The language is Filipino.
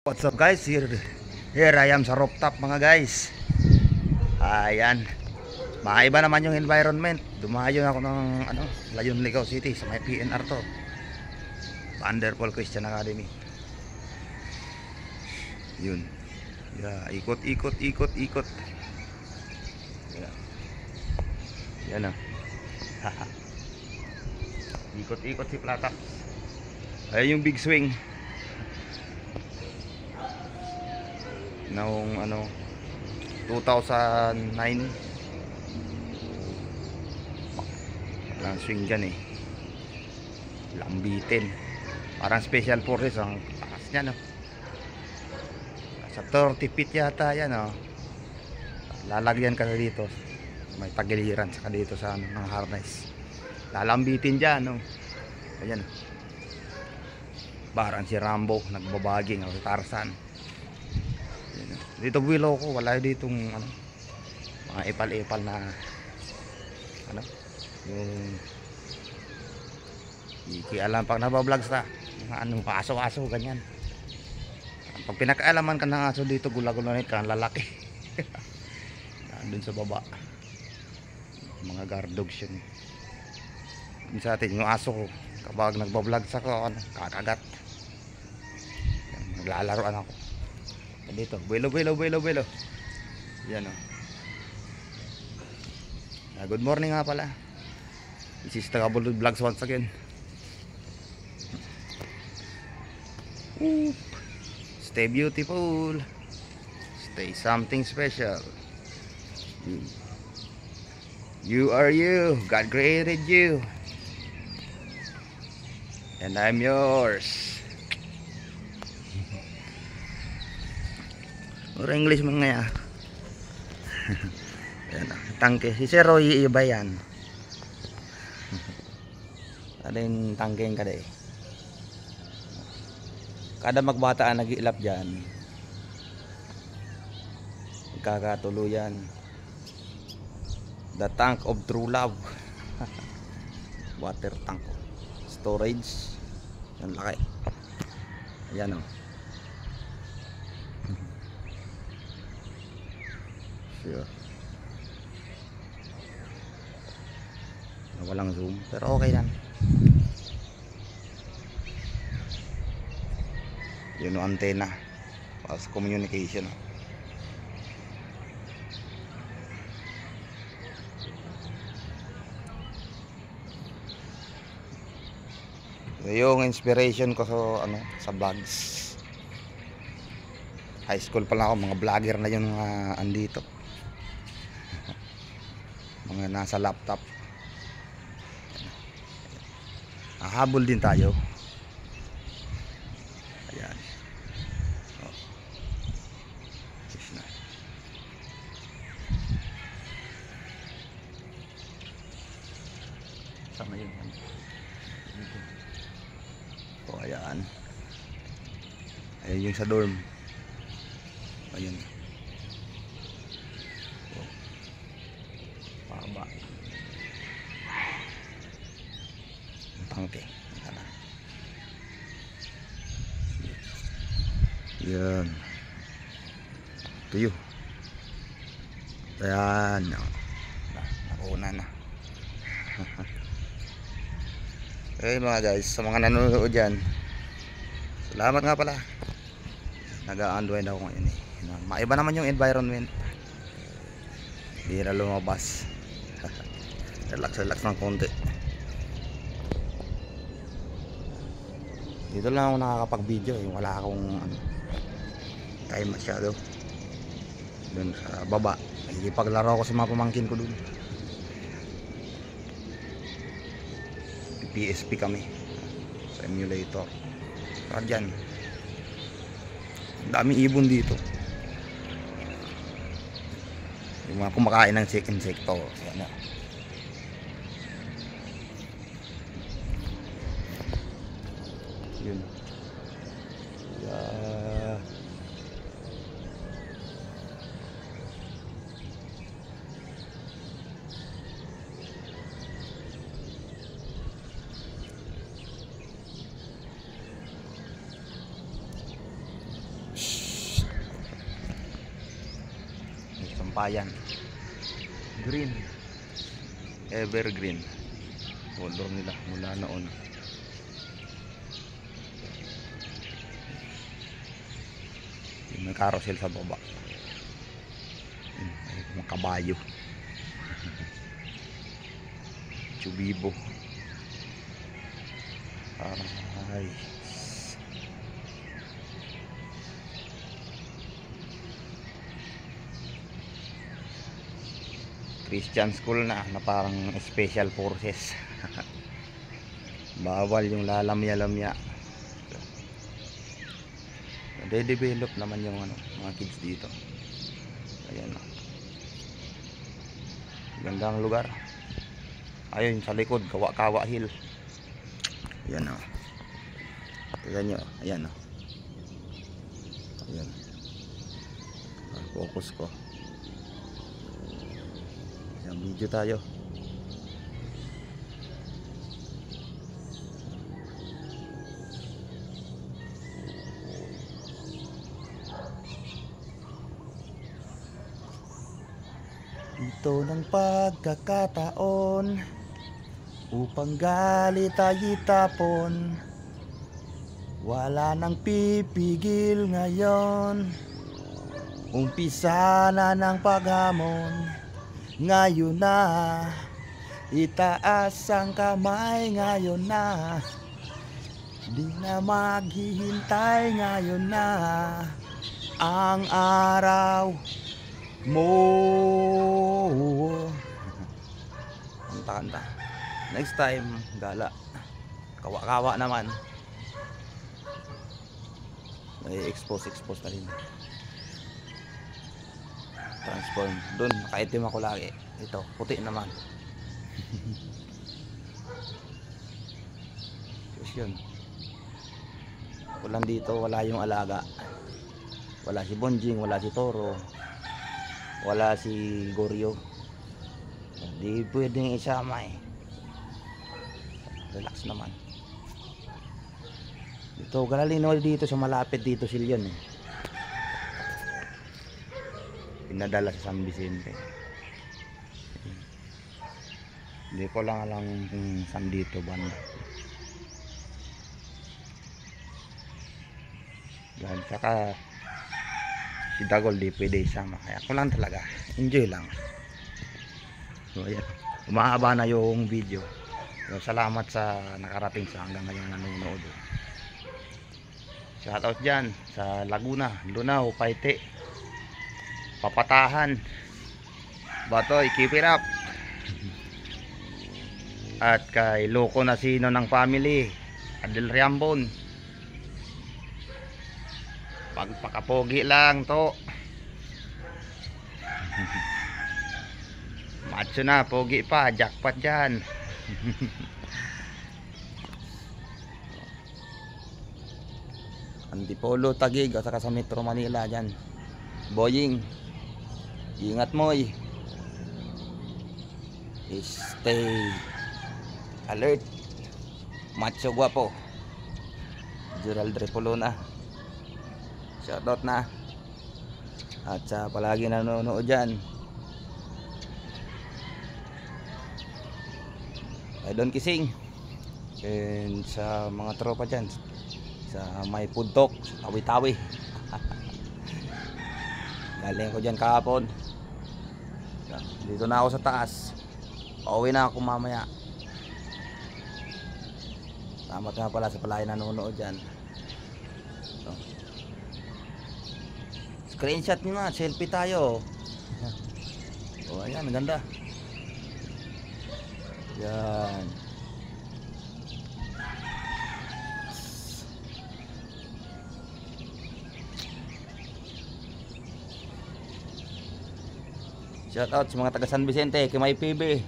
What's up guys, here I am sa rooftop mga guys. Ayan, maiba naman yung environment. Dumayo ako ng Layon, Ligaw City sa may PNR to, Wonderful Christian Academy. Yun, ikot. Yan o. Ikot si Plata. Ayun yung big swing noong 2009. Walang swing dyan eh, lambitin. Parang special forces ang takas nya, no? Sa 30 feet yata yan, no? Lalagyan ka dito, may tagiliran saka dito sa ng harness, lalambitin dyan, no? Ayan, parang si Rambo nagbabaging o si Tarzan. Dito below ko wala ditong mga ipal-ipal na yung ikialam pag nabablogs ta, mga aso-aso ganyan. Pag pinakaalaman ka ng aso dito, gula-gulanit ka, lalaki. Doon sa baba mga guard dogs yun. Sa atin yung aso ko, kapag nagbablogs ako, kakagat, naglalaroan ako dito. Buelo. Yan o. Good morning nga pala. This is Tagabulod Vlogs once again. Stay beautiful, stay something special. You are you, God created you, and I'm yours. Or English man nga. Yan, tangke si Sir Roy iba yan. Adin tangkeng kada eh. Kada magbataan nag-iilap dyan, magkakatuluyan. The tank of true love. Water tank storage. Yan laki. Ayan o. Sure. Walang zoom pero okay lang. Yun yung antena para sa communication. So, yung inspiration ko sa vlogs, high school pa lang ako, mga vlogger na yung mga andito, mga nasa laptop. Habol din tayo. Ayan. Sama yun. O ayan. Ayan yung sa dorm. Ayan. Paba. Tangke. Yan. Tuyo. Ayan. Nauna na. Okay mga guys, sa mga nanonood dyan, salamat nga pala. Nag-unwind ako ngayon eh. Maiba naman yung environment. Hindi na lumabas. Relax ng konti. Dito lang ako nakakapag-video eh. Wala akong time masyado. Doon sa baba, nakikipaglaro ako sa mga pamangkin ko doon. PSP kami sa emulator. Saka dyan, daming ibon dito. Yung mga kumakain ng insekto. Yan na. Yun. kawayan. Green, evergreen color nila mula noon. May carousel sa baba. May mga kabayo. Chubibo. Ay. Christian school na parang special forces. Bawal yung lalamya-lamya. De-develop naman yung mga kids dito. Ayan o. Gandang lugar. Ayun sa likod, Kawa-Kawa Hill. Ayan o. Tignan nyo, ayan o. Ayan. Focus ko. Ayan, video tayo. Ito ng pagkakataon upang galit ay itapon. Wala nang pipigil ngayon. Umpisa na ng paghamon. Ngayon na, itaas ang kamay ngayon na. Di na maghihintay ngayon na ang araw mo. Kanta-kanta. Next time, gala. Kawa-kawa naman. May expose na rin. Transform. Doon, nakaitim ako lagi. Ito, puti naman. Tapos yun. Kulang dito, wala yung alaga. Wala si Bonjing, wala si Toro. Wala si Goryo. Hindi pwedeng isama eh. Relax naman. Dito, galalino dito sa malapit dito silyon eh. Pinadala sa San Vicente. Hindi ko lang alam kung saan dito banda. Yan, saka si Dagol di pwede isama. Kaya ako lang talaga. Enjoy lang. So ayan. Umahaba na yung video. So, salamat sa nakarating sa hanggang ngayon nanonood. Shoutout dyan sa Laguna, Lunao, Paite, Papatahan, Batoy, keep it up. At kay Loco Nasino ng family, Adel Riambon. Pagpakapogi lang to. Macho na, pogi pa, jackpot dyan. Antipolo, Taguig, at saka sa Metro Manila dyan. Boying, ingat mo eh. Stay alert. Macho guwapo. Gerald Repolona, shoutout na. At sa palagi nanonood dyan, I don't kissing. And sa mga tropa dyan sa may Pudtok, sa Tawi-Tawi. Galing ko dyan kahapon. Dito na ako sa taas. Pauwi na ako mamaya. Salamat nga pala sa palagi nanonood dyan. So, screenshot nyo na, selfie tayo. O ayan, ganda. Yan. Shout out sa mga taga San Vicente, kay May PB.